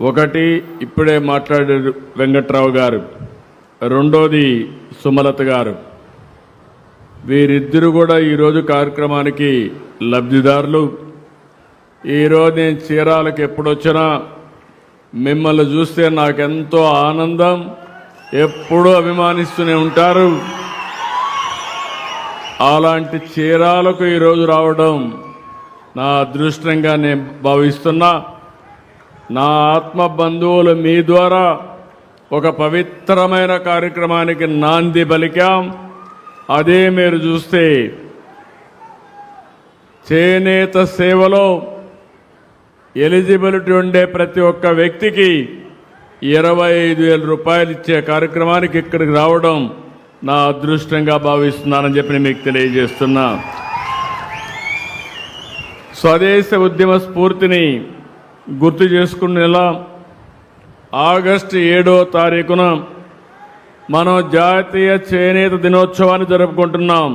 ఒకటి ఇప్పుడే మాట్లాడారు వెంకట్రావు గారు, రెండోది సుమలత గారు. వీరిద్దరు కూడా ఈరోజు కార్యక్రమానికి లబ్ధిదారులు. ఈరోజు నేను చీరాలకు ఎప్పుడొచ్చినా మిమ్మల్ని చూస్తే నాకెంతో ఆనందం, ఎప్పుడూ అభిమానిస్తూనే ఉంటారు. అలాంటి చీరాలకు ఈరోజు రావడం నా అదృష్టంగా నేను భావిస్తున్నా. నా ఆత్మ బంధువులు మీ ద్వారా ఒక పవిత్రమైన కార్యక్రమానికి నాంది పలికాం. అదే మీరు చూస్తే చేనేత సేవలో ఎలిజిబిలిటీ ఉండే ప్రతి ఒక్క వ్యక్తికి 25,000 రూపాయలు ఇచ్చే కార్యక్రమానికి ఇక్కడికి రావడం నా అదృష్టంగా భావిస్తున్నానని చెప్పి మీకు తెలియజేస్తున్నా. స్వదేశ ఉద్యమ స్ఫూర్తిని గుర్తు చేసుకునేలా ఆగస్టు 7వ తారీఖున మనం జాతీయ చేనేత దినోత్సవాన్ని జరుపుకుంటున్నాం.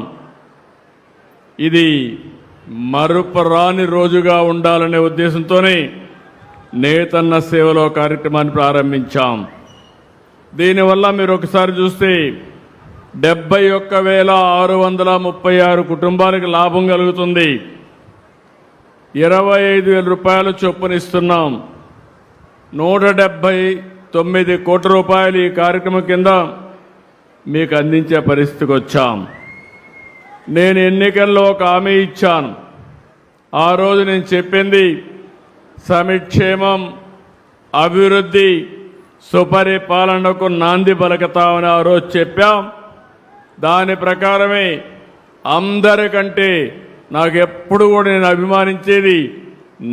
ఇది మరుపురాని రోజుగా ఉండాలనే ఉద్దేశంతోనే నేతన్న సేవలో కార్యక్రమాన్ని ప్రారంభించాం. దీనివల్ల మీరు ఒకసారి చూస్తే 71,636 కుటుంబాలకు లాభం కలుగుతుంది. 25,000 రూపాయలు చొప్పునిస్తున్నాం. 179 కోట్ల రూపాయలు ఈ కార్యక్రమం కింద మీకు అందించే పరిస్థితికి వచ్చాం. నేను ఎన్నికల్లో ఒక హామీ ఇచ్చాను. ఆ రోజు నేను చెప్పింది సంక్షేమం, అభివృద్ధి, సుపరిపాలనకు నాంది పలుకుతామని ఆ రోజు చెప్పాం. దాని ప్రకారమే అందరికంటే నాకు ఎప్పుడు కూడా నేను అభిమానించేది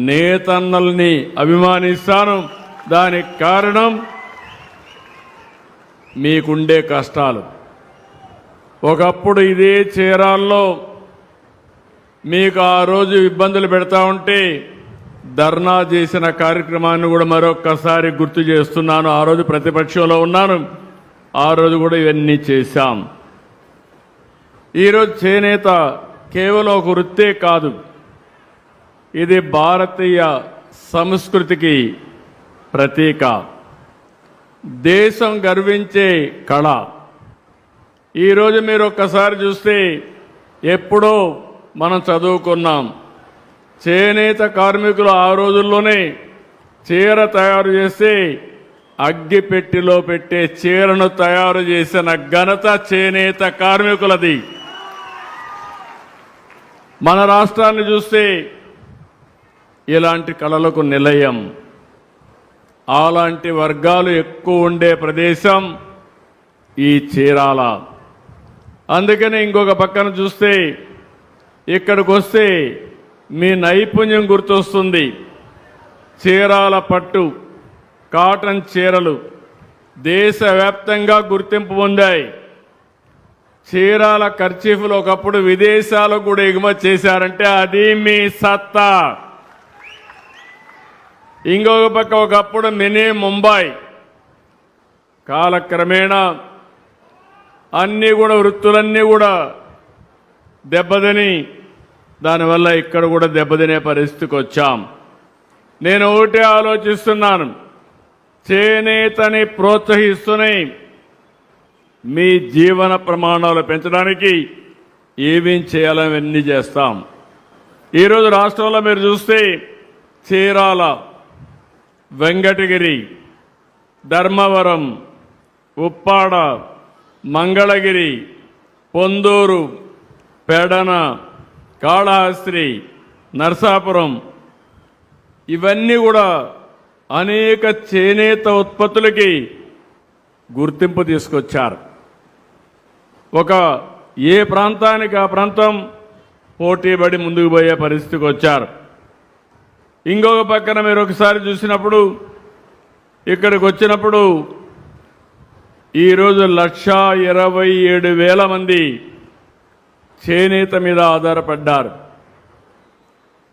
నేతన్నల్ని అభిమానిస్తాను. దానికి కారణం మీకుండే కష్టాలు. ఒకప్పుడు ఇదే చీరాల్లో మీకు ఆ రోజు ఇబ్బందులు పెడతా ఉంటే ధర్నా చేసిన కార్యక్రమాన్ని కూడా మరొక్కసారి గుర్తు చేస్తున్నాను. ఆ రోజు ప్రతిపక్షంలో ఉన్నాను, ఆ రోజు కూడా ఇవన్నీ చేశాం. ఈరోజు చేనేత కేవలం ఒక వృత్తే కాదు, ఇది భారతీయ సంస్కృతికి ప్రతీక, దేశం గర్వించే కళ. ఈరోజు మీరు ఒక్కసారి చూస్తే ఎప్పుడో మనం చదువుకున్నాం, చేనేత కార్మికులు ఆ రోజుల్లోనే చీర తయారు చేసి అగ్గిపెట్టిలో పెట్టే చీరను తయారు చేసిన ఘనత చేనేత కార్మికులది. మన రాష్ట్రాన్ని చూస్తే ఇలాంటి కళలకు నిలయం, అలాంటి వర్గాలు ఎక్కువ ఉండే ప్రదేశం ఈ చీరాల. అందుకని ఇంకొక పక్కన చూస్తే ఇక్కడికి వస్తే మీ నైపుణ్యం గుర్తొస్తుంది. చీరాల పట్టు, కాటన్ చీరలు దేశవ్యాప్తంగా గుర్తింపు పొందాయి. చీరాల కర్చీఫ్లు ఒకప్పుడు విదేశాలకు కూడా ఎగుమతి చేశారంటే అది మీ సత్తా. ఇంకొక పక్క ఒకప్పుడు మినీ ముంబై, కాలక్రమేణా అన్నీ కూడా వృత్తులన్నీ కూడా దెబ్బతిని దానివల్ల ఇక్కడ కూడా దెబ్బతినే పరిస్థితికి వచ్చాం. నేను ఒకటే ఆలోచిస్తున్నాను, చేనేతని ప్రోత్సహిస్తూనే మీ జీవన ప్రమాణాలు పెంచడానికి ఏమేం చేయాలని అన్నీ చేస్తాం. ఈరోజు రాష్ట్రంలో మీరు చూస్తే చీరాల, వెంకటగిరి, ధర్మవరం, ఉప్పాడ, మంగళగిరి, పొందూరు, పెడన, కాళహస్తి, నర్సాపురం ఇవన్నీ కూడా అనేక చేనేత ఉత్పత్తులకి గుర్తింపు తీసుకొచ్చారు. ఒక ఏ ప్రాంతానికి ఆ ప్రాంతం పోటీపడి ముందుకు పోయే పరిస్థితికి వచ్చారు. ఇంకొక పక్కన మీరు ఒకసారి చూసినప్పుడు ఇక్కడికి వచ్చినప్పుడు ఈరోజు 1,27,000 మంది చేనేత మీద ఆధారపడ్డారు.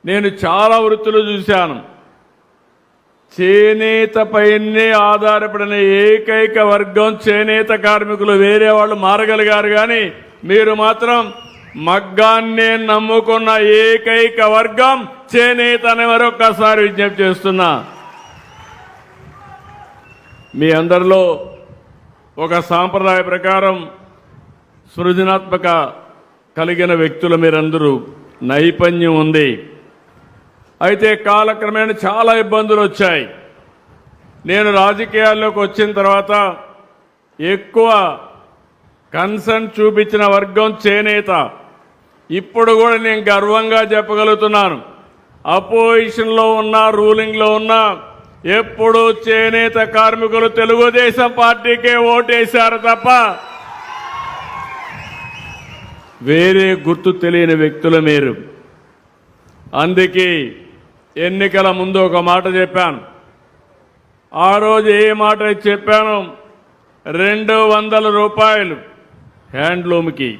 నేను చాలా వృత్తులు చూశాను, చేనేత పైనే ఆధారపడిన ఏకైక వర్గం చేనేత కార్మికులు. వేరే వాళ్ళు మారగలిగారు కానీ మీరు మాత్రం మగ్గాన్నే నమ్ముకున్న ఏకైక వర్గం చేనేత అని మరొక్కసారి విజ్ఞప్తి చేస్తున్నా. మీ అందరిలో ఒక సాంప్రదాయ ప్రకారం సృజనాత్మక కలిగిన వ్యక్తులు మీరందరూ నైపుణ్యం ఉంది. అయితే కాలక్రమేణా చాలా ఇబ్బందులు వచ్చాయి. నేను రాజకీయాల్లోకి వచ్చిన తర్వాత ఎక్కువ కన్సర్న్ చూపించిన వర్గం చేనేత. ఇప్పుడు కూడా నేను గర్వంగా చెప్పగలుగుతున్నాను, అపోజిషన్లో ఉన్నా రూలింగ్లో ఉన్నా ఎప్పుడు చేనేత కార్మికులు తెలుగుదేశం పార్టీకే ఓటేశారు తప్ప వేరే గుర్తు తెలియని వ్యక్తులు మీరు. అందుకే ఎన్నికల ముందు ఒక మాట చెప్పాను. ఆ రోజు ఏ మాట చెప్పాను, 200 రూపాయలు హ్యాండ్లూమ్కి,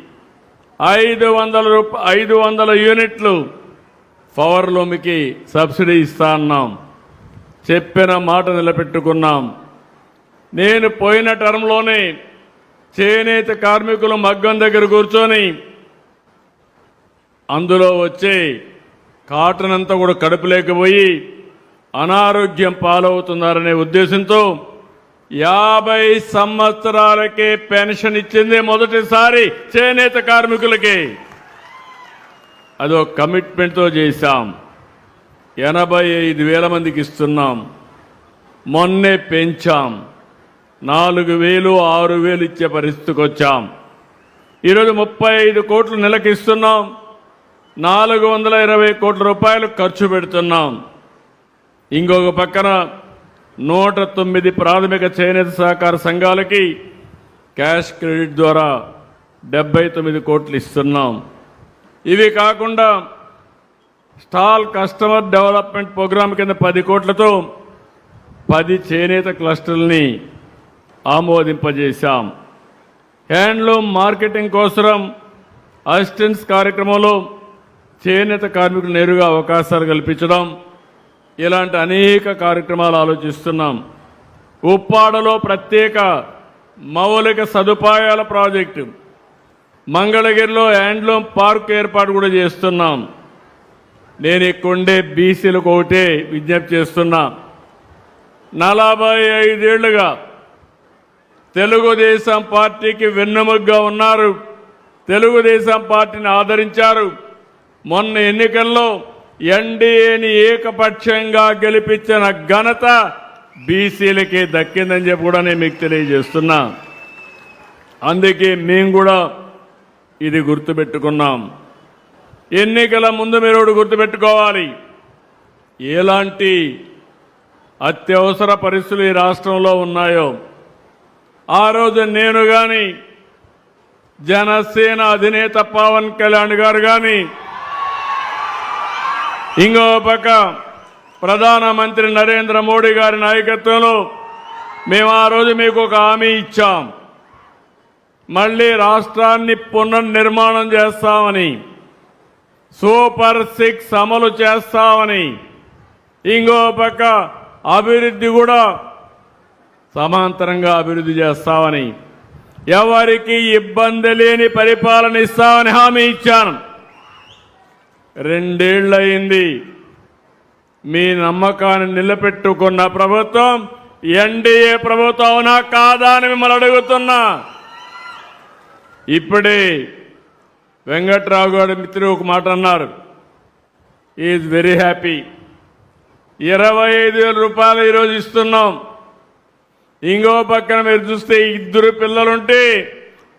500 యూనిట్లు పవర్లూమ్కి సబ్సిడీ ఇస్తా అన్నాం. చెప్పిన మాట నిలబెట్టుకున్నాం. నేను పోయిన టర్మ్లోనే చేనేత కార్మికులు మగ్గం దగ్గర కూర్చొని అందులో వచ్చే కాటన్ అంతా కూడా కడుపు లేకపోయి అనారోగ్యం పాలవుతున్నారనే ఉద్దేశంతో 50 సంవత్సరాలకే పెన్షన్ ఇచ్చింది మొదటిసారి చేనేత కార్మికులకి. అదో కమిట్మెంట్తో చేశాం. 85,000 మందికి ఇస్తున్నాం. మొన్నే పెంచాం, 4,000, 6,000 ఇచ్చే పరిస్థితికి వచ్చాం. ఈరోజు 35 కోట్లు నెలకు ఇస్తున్నాం. 420 కోట్ల రూపాయలు ఖర్చు పెడుతున్నాం. ఇంకొక పక్కన 109 ప్రాథమిక చేనేత సహకార సంఘాలకి క్యాష్ క్రెడిట్ ద్వారా 79 కోట్లు ఇస్తున్నాం. ఇవి కాకుండా స్టాల్ కస్టమర్ డెవలప్మెంట్ ప్రోగ్రాం కింద 10 కోట్లతో 10 చేనేత క్లస్టర్లని ఆమోదింపజేశాం. హ్యాండ్లూమ్ మార్కెటింగ్ కోసం అసిస్టెన్స్ కార్యక్రమంలో చేనేత కార్మికులు నేరుగా అవకాశాలు కల్పించడం, ఇలాంటి అనేక కార్యక్రమాలు ఆలోచిస్తున్నాం. ఉప్పాడలో ప్రత్యేక మౌలిక సదుపాయాల ప్రాజెక్టు, మంగళగిరిలో హ్యాండ్లూమ్ పార్క్ ఏర్పాటు కూడా చేస్తున్నాం. నేను ఇక్కడుండే బీసీలకు ఒకటే విజ్ఞప్తి చేస్తున్నా, 45 ఏళ్లుగా తెలుగుదేశం పార్టీకి వెన్నెముగ్గా ఉన్నారు, తెలుగుదేశం పార్టీని ఆదరించారు. మొన్న ఎన్నికల్లో ఎన్డీఏని ఏకపక్షంగా గెలిపించిన ఘనత బీసీలకే దక్కిందని చెప్పి కూడా నేను మీకు తెలియజేస్తున్నా. అందుకే మేము కూడా ఇది గుర్తుపెట్టుకున్నాం. ఎన్నికల ముందు మీరు గుర్తుపెట్టుకోవాలి, ఎలాంటి అత్యవసర పరిస్థితులు ఈ రాష్ట్రంలో ఉన్నాయో ఆ రోజు నేను కానీ, జనసేన అధినేత పవన్ కళ్యాణ్ గారు కానీ, ఇంకో పక్క ప్రధానమంత్రి నరేంద్ర మోడీ గారి నాయకత్వంలో మేము ఆ రోజు మీకు ఒక హామీ ఇచ్చాం. మళ్ళీ రాష్ట్రాన్ని పునర్నిర్మాణం చేస్తామని, సూపర్ 6 అమలు చేస్తామని, ఇంకో పక్క అభివృద్ధి కూడా సమాంతరంగా అభివృద్ధి చేస్తామని, ఎవరికి ఇబ్బంది లేని పరిపాలన ఇస్తామని హామీ ఇచ్చాను. 2 ఏళ్లయింది. మీ నమ్మకాన్ని నిలబెట్టుకున్న ప్రభుత్వం ఎన్డీఏ ప్రభుత్వం అవునా కాదా అని మిమ్మల్ని అడుగుతున్నా. ఇప్పుడే వెంకట్రావు గారి మిత్రుడు ఒక మాట అన్నారు, ఈజ్ వెరీ హ్యాపీ. 25,000 రూపాయలు ఈరోజు ఇస్తున్నాం. ఇంకో పక్కన మీరు చూస్తే 2 పిల్లలుంటే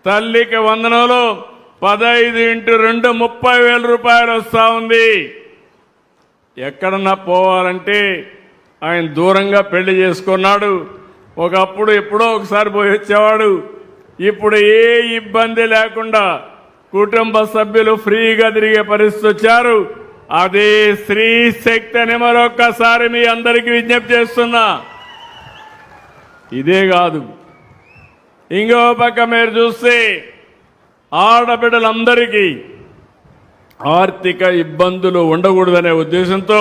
తల్లికి వందనంలో 15 × 2 30,000 రూపాయలు వస్తూ ఉంది. ఎక్కడన్నా పోవాలంటే ఆయన దూరంగా పెళ్లి చేసుకున్నాడు. ఒకప్పుడు ఎప్పుడో ఒకసారి పోయి వచ్చేవాడు. ఇప్పుడు ఏ ఇబ్బంది లేకుండా కుటుంబ సభ్యులు ఫ్రీగా తిరిగే పరిస్థితి వచ్చారు. అదే స్త్రీ శక్తి అని మరొక్కసారి మీ అందరికీ విజ్ఞప్తి చేస్తున్నా. ఇదే కాదు, ఇంకో పక్క మీరు చూస్తే ఆడబిడ్డలందరికీ ఆర్థిక ఇబ్బందులు ఉండకూడదనే ఉద్దేశంతో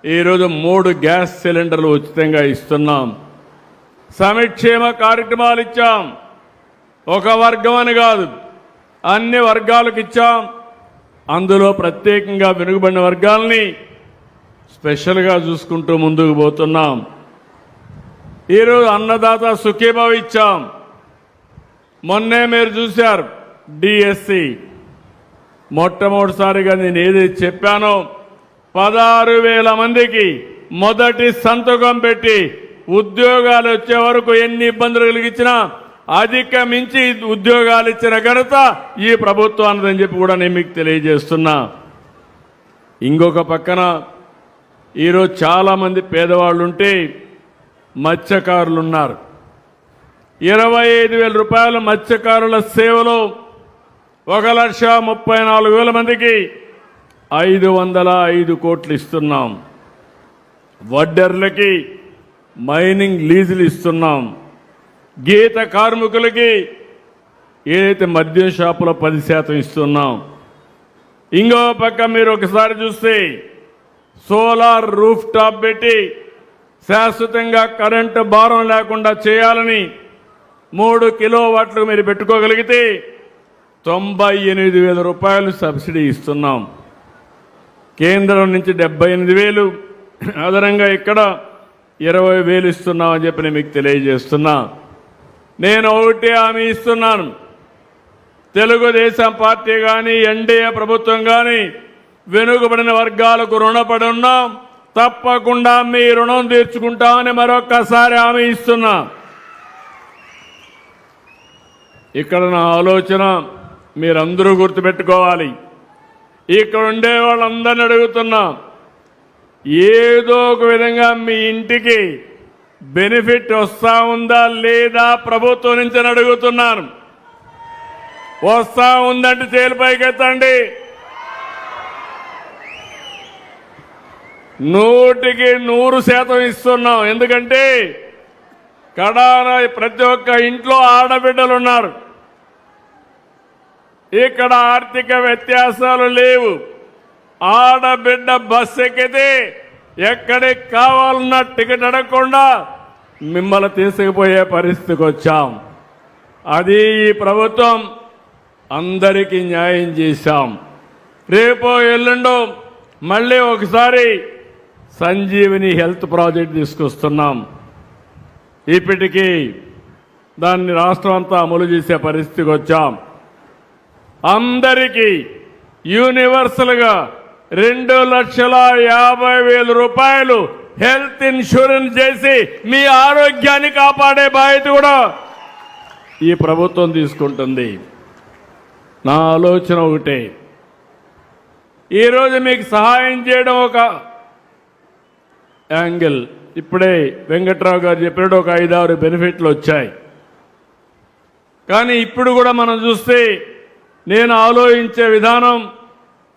ఈరోజు 3 గ్యాస్ సిలిండర్లు ఉచితంగా ఇస్తున్నాం. సంక్షేమ కార్యక్రమాలు ఇచ్చాం. ఒక వర్గం అని కాదు, అన్ని వర్గాలకు ఇచ్చాం. అందులో ప్రత్యేకంగా వెనుకబడిన వర్గాల్ని స్పెషల్గా చూసుకుంటూ ముందుకు పోతున్నాం. ఈరోజు అన్నదాత సుఖీభావ ఇచ్చాం. మొన్నే మీరు చూశారు డిఎస్సి. మొట్టమొదటిసారిగా నేను ఏదైతే చెప్పానో 16,000 మందికి మొదటి సంతకం పెట్టి ఉద్యోగాలు వచ్చే వరకు ఎన్ని ఇబ్బందులు కలిగించినా అధిగమించి ఉద్యోగాలు ఇచ్చిన ఘనత ఈ ప్రభుత్వానిదని చెప్పి కూడా నేను మీకు తెలియజేస్తున్నా. ఇంకొక పక్కన ఈరోజు చాలామంది పేదవాళ్ళు ఉంటే మత్స్యకారులు ఉన్నారు. 25,000 రూపాయల మత్స్యకారుల సేవలో 1,34,000 మందికి 505 కోట్లు ఇస్తున్నాం. వడ్డర్లకి మైనింగ్ లీజులు ఇస్తున్నాం. గీత కార్మికులకి ఏదైతే మద్యం షాపులో 10% ఇస్తున్నాం. ఇంకో పక్క మీరు ఒకసారి చూస్తే సోలార్ రూఫ్ టాప్ పెట్టి శాశ్వతంగా కరెంటు భారం లేకుండా చేయాలని 3 కిలోవాట్లు మీరు పెట్టుకోగలిగితే 98,000 రూపాయలు సబ్సిడీ ఇస్తున్నాం. కేంద్రం నుంచి 78,000, అదనంగా ఇక్కడ 20,000 ఇస్తున్నామని చెప్పి నేను మీకు తెలియజేస్తున్నా. నేను ఒకటి హామీ ఇస్తున్నాను, తెలుగుదేశం పార్టీ కానీ ఎన్డీఏ ప్రభుత్వం కానీ వెనుకబడిన వర్గాలకు రుణపడి ఉన్నాం, తప్పకుండా మీ రుణం తీర్చుకుంటామని మరొక్కసారి హామీ ఇస్తున్నా. ఇక్కడ నా ఆలోచన మీరందరూ గుర్తుపెట్టుకోవాలి. ఇక్కడ ఉండే వాళ్ళందరినీ అడుగుతున్నా, ఏదో ఒక విధంగా మీ ఇంటికి బెనిఫిట్ వస్తా ఉందా లేదా ప్రభుత్వం నుంచి అడుగుతున్నాను. వస్తా ఉందంటే చేలిపైకెత్తండి. 100% ఇస్తున్నాం. ఎందుకంటే కడాన ప్రతి ఒక్క ఇంట్లో ఆడబిడ్డలు ఉన్నారు. ఇక్కడ ఆర్థిక వ్యత్యాసాలు లేవు. ఆడబిడ్డ బస్సు ఎక్కితే ఎక్కడికి కావాలన్నా టికెట్ అడగకుండా మిమ్మల్ని తీసుకుపోయే పరిస్థితికి వచ్చాం. అది ఈ ప్రభుత్వం అందరికీ న్యాయం చేశాం. రేపో ఎల్లుండో మళ్ళీ ఒకసారి సంజీవిని హెల్త్ ప్రాజెక్ట్ తీసుకొస్తున్నాం. ఇప్పటికీ దాన్ని రాష్ట్రం అంతా అమలు చేసే పరిస్థితికి వచ్చాం. అందరికీ యూనివర్సల్గా 2,50,000 రూపాయలు హెల్త్ ఇన్సూరెన్స్ చేసి మీ ఆరోగ్యాన్ని కాపాడే బాధ్యత కూడా ఈ ప్రభుత్వం తీసుకుంటుంది. నా ఆలోచన ఒకటే, ఈరోజు మీకు సహాయం చేయడం ఒక యాంగిల్. ఇప్పుడే వెంకట్రావు గారు చెప్పినట్టు ఒక 5-6 బెనిఫిట్లు వచ్చాయి. కానీ ఇప్పుడు కూడా మనం చూస్తే నేను ఆలోచించే విధానం